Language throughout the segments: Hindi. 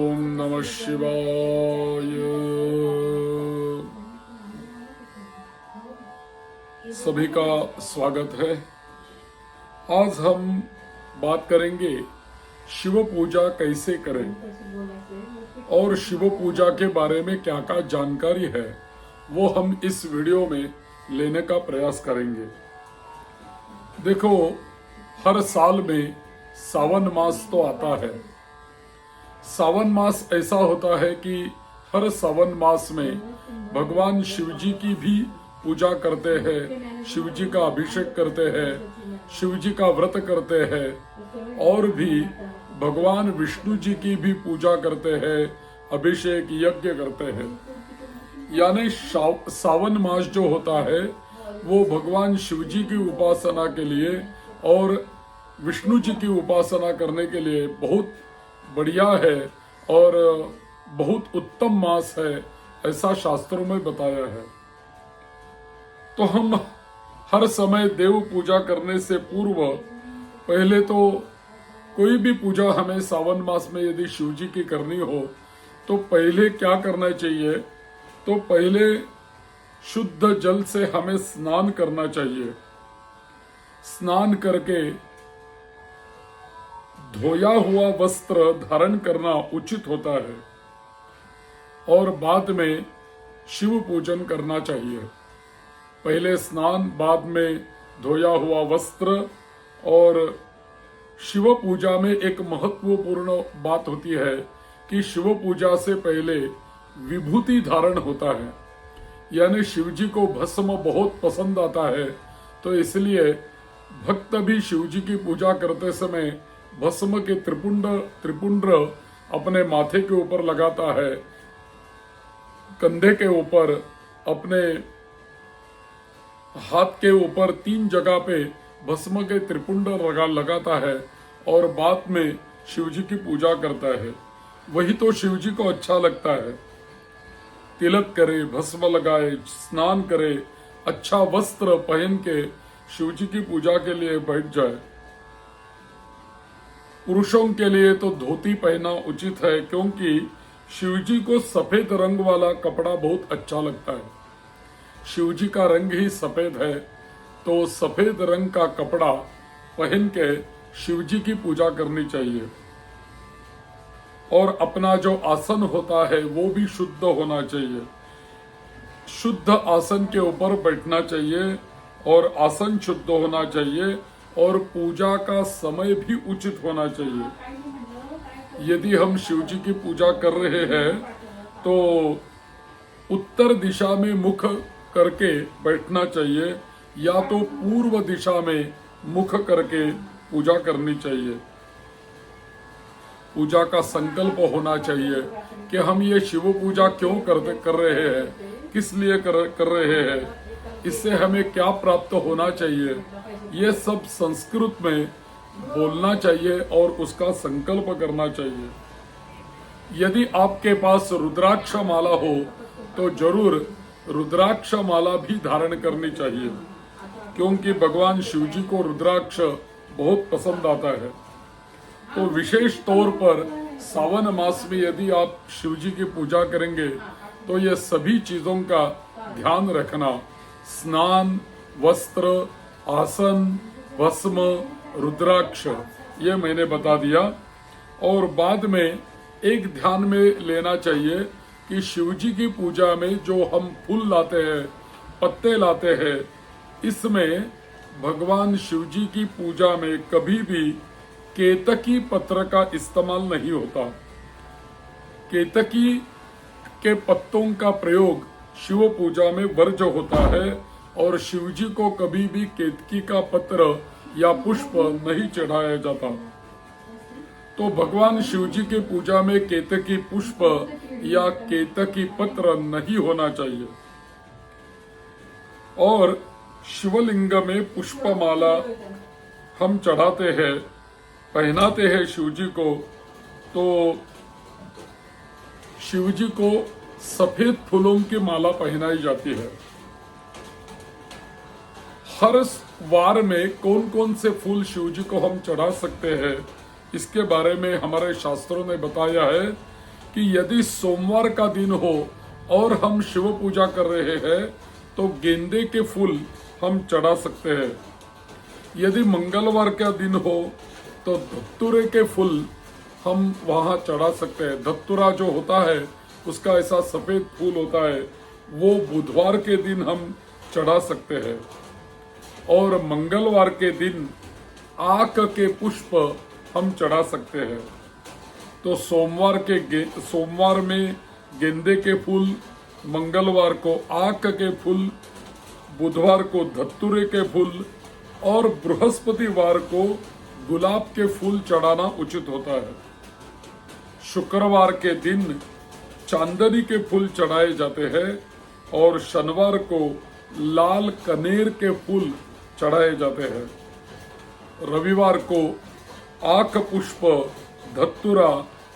ओम नमः शिवाय। सभी का स्वागत है। आज हम बात करेंगे शिव पूजा कैसे करें और शिव पूजा के बारे में क्या क्या जानकारी है वो हम इस वीडियो में लेने का प्रयास करेंगे। देखो, हर साल में सावन मास तो आता है। सावन मास ऐसा होता है कि हर सावन मास में भगवान शिव जी की भी पूजा करते हैं, शिव जी का अभिषेक करते हैं, शिव जी का व्रत करते हैं और भी भगवान विष्णु जी की भी पूजा करते हैं, अभिषेक यज्ञ करते हैं। यानी सावन मास जो होता है वो भगवान शिव जी की उपासना के लिए और विष्णु जी की उपासना करने के लिए बहुत बढ़िया है और बहुत उत्तम मास है, ऐसा शास्त्रों में बताया है। तो हम हर समय देव पूजा करने से पूर्व पहले तो कोई भी पूजा हमें सावन मास में यदि शिव जी की करनी हो तो पहले क्या करना चाहिए, तो पहले शुद्ध जल से हमें स्नान करना चाहिए। स्नान करके धोया हुआ वस्त्र धारण करना उचित होता है और बाद में शिव पूजन करना चाहिए। पहले स्नान, बाद में धोया हुआ वस्त्र। और शिव पूजा में एक महत्वपूर्ण बात होती है कि शिव पूजा से पहले विभूति धारण होता है। यानी शिव जी को भस्म बहुत पसंद आता है, तो इसलिए भक्त भी शिव जी की पूजा करते समय भस्म के त्रिपुंड अपने माथे के ऊपर लगाता है, कंधे के ऊपर, अपने हाथ के ऊपर 3 जगह पे भस्म के त्रिपुंड लगाता है और बाद में शिव जी की पूजा करता है। वही तो शिव जी को अच्छा लगता है। तिलक करे, भस्म लगाए, स्नान करे, अच्छा वस्त्र पहन के शिव जी की पूजा के लिए बैठ जाए। पुरुषों के लिए तो धोती पहनना उचित है, क्योंकि शिव जी को सफेद रंग वाला कपड़ा बहुत अच्छा लगता है। शिव जी का रंग ही सफेद है, तो सफेद रंग का कपड़ा पहन के शिव जी की पूजा करनी चाहिए। और अपना जो आसन होता है वो भी शुद्ध होना चाहिए। शुद्ध आसन के ऊपर बैठना चाहिए और आसन शुद्ध होना चाहिए और पूजा का समय भी उचित होना चाहिए। यदि हम शिव जी की पूजा कर रहे हैं तो उत्तर दिशा में मुख करके बैठना चाहिए या तो पूर्व दिशा में मुख करके पूजा करनी चाहिए। पूजा का संकल्प होना चाहिए कि हम ये शिव पूजा क्यों कर रहे हैं, किस लिए कर रहे हैं, इससे हमें क्या प्राप्त होना चाहिए, ये सब संस्कृत में बोलना चाहिए और उसका संकल्प करना चाहिए। यदि आपके पास रुद्राक्ष माला हो तो जरूर रुद्राक्ष माला भी धारण करनी चाहिए, क्योंकि भगवान शिव जी को रुद्राक्ष बहुत पसंद आता है। तो विशेष तौर पर सावन मास में यदि आप शिव जी की पूजा करेंगे तो ये सभी चीजों का ध्यान रखना। स्नान, वस्त्र, आसन, भस्म, रुद्राक्ष, ये मैंने बता दिया। और बाद में एक ध्यान में लेना चाहिए कि शिव जी की पूजा में जो हम फूल लाते हैं, पत्ते लाते हैं, इसमें भगवान शिव जी की पूजा में कभी भी केतकी पत्र का इस्तेमाल नहीं होता। केतकी के पत्तों का प्रयोग शिव पूजा में वर्ज्य होता है और शिव जी को कभी भी केतकी का पत्र या पुष्प नहीं चढ़ाया जाता। तो भगवान शिव जी की पूजा में केतकी पुष्प या केतकी पत्र नहीं होना चाहिए। और शिवलिंग में पुष्पमाला हम चढ़ाते हैं, पहनाते हैं शिव जी को, तो शिव जी को सफेद फूलों की माला पहनाई जाती है। हर वार में कौन कौन से फूल शिव जी को हम चढ़ा सकते हैं, इसके बारे में हमारे शास्त्रों ने बताया है कि यदि सोमवार का दिन हो और हम शिव पूजा कर रहे हैं तो गेंदे के फूल हम चढ़ा सकते हैं। यदि मंगलवार का दिन हो तो धतूरे के फूल हम वहां चढ़ा सकते हैं। धतूरा जो होता है उसका ऐसा सफेद फूल होता है, वो बुधवार के दिन हम चढ़ा सकते हैं। और मंगलवार के दिन आक के पुष्प हम चढ़ा सकते हैं। तो सोमवार में गेंदे के फूल, मंगलवार को आक के फूल, बुधवार को धतूरे के फूल और बृहस्पतिवार को गुलाब के फूल चढ़ाना उचित होता है। शुक्रवार के दिन चांदनी के फूल चढ़ाए जाते हैं और शनिवार को लाल कनेर के फूल चढ़ाए जाते हैं। रविवार को आक पुष्प, धतूरा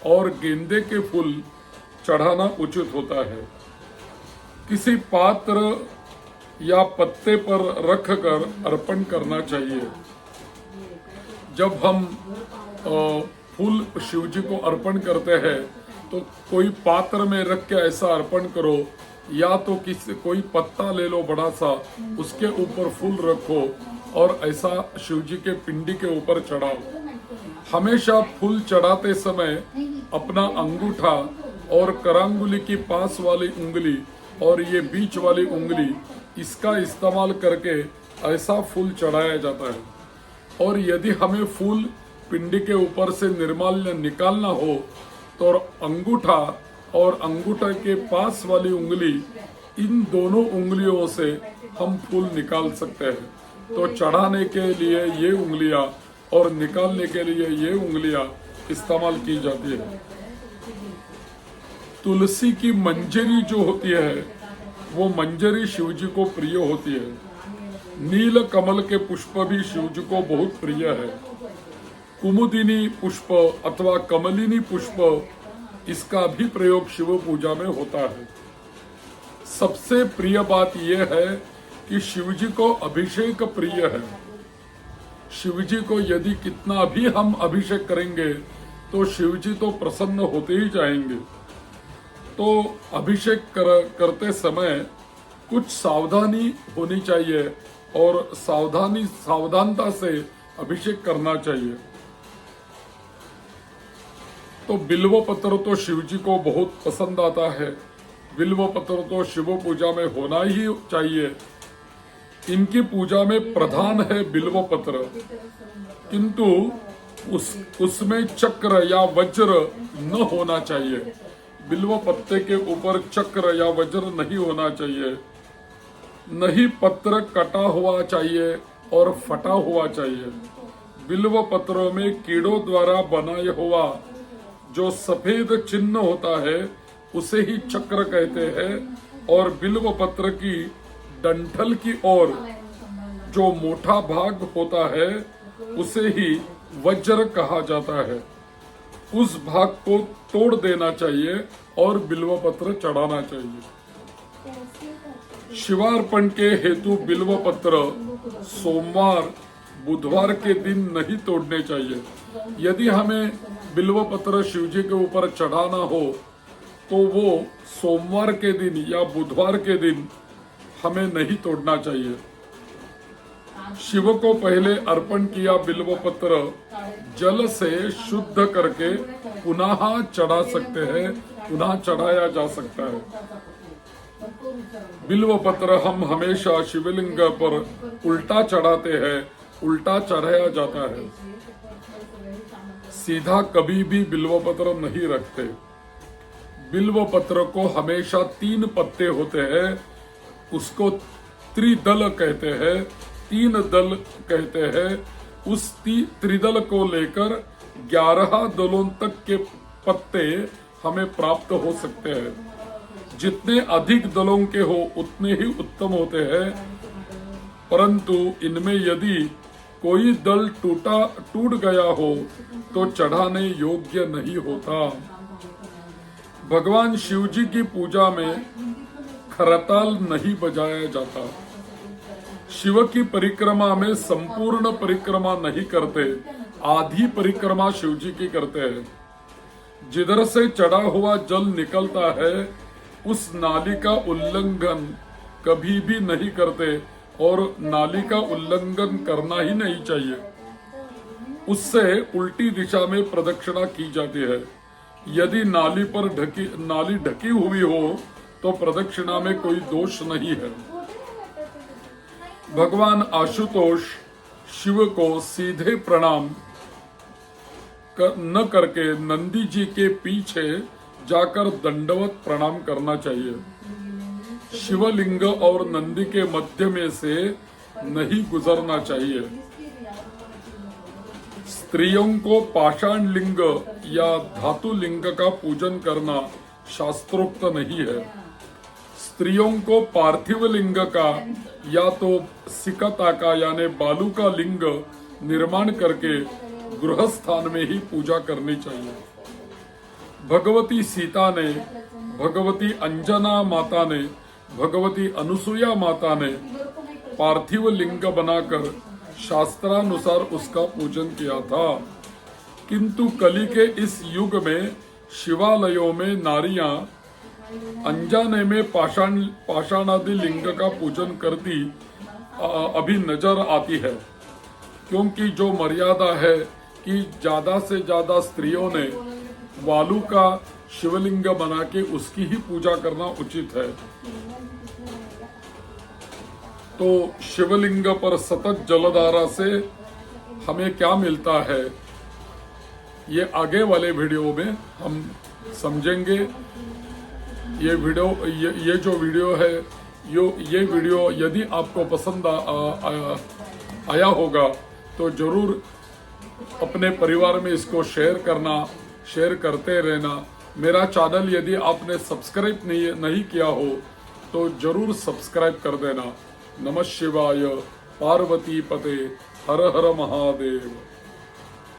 और गेंदे के फूल चढ़ाना उचित होता है। किसी पात्र या पत्ते पर रखकर अर्पण करना चाहिए। जब हम फूल शिव जी को अर्पण करते हैं तो कोई पात्र में रख के ऐसा अर्पण करो, या तो कोई पत्ता ले लो बड़ा सा, उसके ऊपर फूल रखो और ऐसा शिव जी के पिंडी के ऊपर चढ़ाओ। हमेशा फूल चढ़ाते समय अपना अंगूठा और करांगुली की पास वाली उंगली और ये बीच वाली उंगली, इसका इस्तेमाल करके ऐसा फूल चढ़ाया जाता है। और यदि हमें फूल पिंडी के ऊपर से निर्माल्य निकालना हो तो अंगूठा और अंगूठा के पास वाली उंगली, इन दोनों उंगलियों से हम फूल निकाल सकते हैं। तो चढ़ाने के लिए ये उंगलियां और निकालने के लिए ये उंगलियां इस्तेमाल की जाती है। तुलसी की मंजरी जो होती है वो मंजरी शिव जी को प्रिय होती है। नील कमल के पुष्प भी शिव जी को बहुत प्रिय है। कुमुदिनी पुष्प अथवा कमलिनी पुष्प, इसका भी प्रयोग शिव पूजा में होता है। सबसे प्रिय बात यह है कि शिव जी को अभिषेक प्रिय है। शिव जी को यदि कितना भी हम अभिषेक करेंगे तो शिव जी तो प्रसन्न होते ही जाएंगे। तो अभिषेक करते समय कुछ सावधानी होनी चाहिए और सावधानता से अभिषेक करना चाहिए। तो बिल्व पत्र तो शिव जी को बहुत पसंद आता है। बिल्व पत्र तो शिव पूजा में होना ही चाहिए। इनकी पूजा में प्रधान है बिल्व पत्र, किंतु उसमें चक्र या वज्र न होना चाहिए। बिल्व पत्ते के ऊपर चक्र या वज्र नहीं होना चाहिए। नहीं पत्र कटा हुआ चाहिए और फटा हुआ चाहिए। बिल्व पत्रों में कीड़ों द्वारा बनाया हुआ जो सफेद चिन्ह होता है उसे ही चक्र कहते हैं। और बिल्व पत्र की डंठल की ओर जो मोटा भाग होता है उसे ही वज्र कहा जाता है। उस भाग को तोड़ देना चाहिए और बिल्व पत्र चढ़ाना चाहिए। शिवार्पण के हेतु बिल्व पत्र सोमवार, बुधवार के दिन नहीं तोड़ने चाहिए। यदि हमें बिल्व पत्र शिव जी के ऊपर चढ़ाना हो तो वो सोमवार के दिन या बुधवार के दिन हमें नहीं तोड़ना चाहिए। शिव को पहले अर्पण किया बिल्व पत्र जल से शुद्ध करके पुनः चढ़ा सकते हैं, पुनः चढ़ाया जा सकता है। बिल्व पत्र हम हमेशा शिवलिंग पर उल्टा चढ़ाते हैं, उल्टा चढ़ाया जाता है। सीधा कभी भी बिल्व पत्र नहीं रखते। बिल्व पत्र को हमेशा 3 पत्ते होते हैं, उसको त्रिदल कहते हैं, 3 दल कहते हैं। उस त्रिदल को लेकर 11 दलों तक के पत्ते हमें प्राप्त हो सकते हैं। जितने अधिक दलों के हो उतने ही उत्तम होते हैं, परंतु इनमें यदि कोई दल टूट गया हो तो चढ़ाने योग्य नहीं होता। भगवान शिव जी की पूजा में खरताल नहीं बजाया जाता। शिव की परिक्रमा में संपूर्ण परिक्रमा नहीं करते, आधी परिक्रमा शिव जी की करते हैं। जिधर से चढ़ा हुआ जल निकलता है उस नाली का उल्लंघन कभी भी नहीं करते और नाली का उल्लंघन करना ही नहीं चाहिए। उससे उल्टी दिशा में प्रदक्षिणा की जाती है। यदि नाली ढकी हुई हो तो प्रदक्षिणा में कोई दोष नहीं है। भगवान आशुतोष शिव को सीधे प्रणाम न करके नंदी जी के पीछे जाकर दंडवत प्रणाम करना चाहिए। शिवलिंग और नंदी के मध्य में से नहीं गुजरना चाहिए। स्त्रियों को पाषाण लिंग या धातु लिंग का पूजन करना शास्त्रोक्त नहीं है। स्त्रियों को पार्थिव लिंग का या तो सिकता का यानी बालू का लिंग निर्माण करके गृह स्थान में ही पूजा करनी चाहिए। भगवती सीता ने, भगवती अंजना माता ने, भगवती अनुसुया माता ने पार्थिव लिंग बनाकर शास्त्रानुसार उसका पूजन किया था। किंतु कली के इस युग में शिवालयों में नारियां अनजाने में पाषाणादि लिंग का पूजन करती अभी नजर आती है, क्योंकि जो मर्यादा है कि ज्यादा से ज्यादा स्त्रियों ने बालू का शिवलिंग बना के उसकी ही पूजा करना उचित है। तो शिवलिंग पर सतत जलधारा से हमें क्या मिलता है, ये आगे वाले वीडियो में हम समझेंगे। ये जो वीडियो है, ये वीडियो यदि आपको पसंद आया होगा तो जरूर अपने परिवार में इसको शेयर करते रहना। मेरा चैनल यदि आपने सब्सक्राइब नहीं किया हो तो जरूर सब्सक्राइब कर देना। नमः शिवाय। पार्वती पते हर हर महादेव।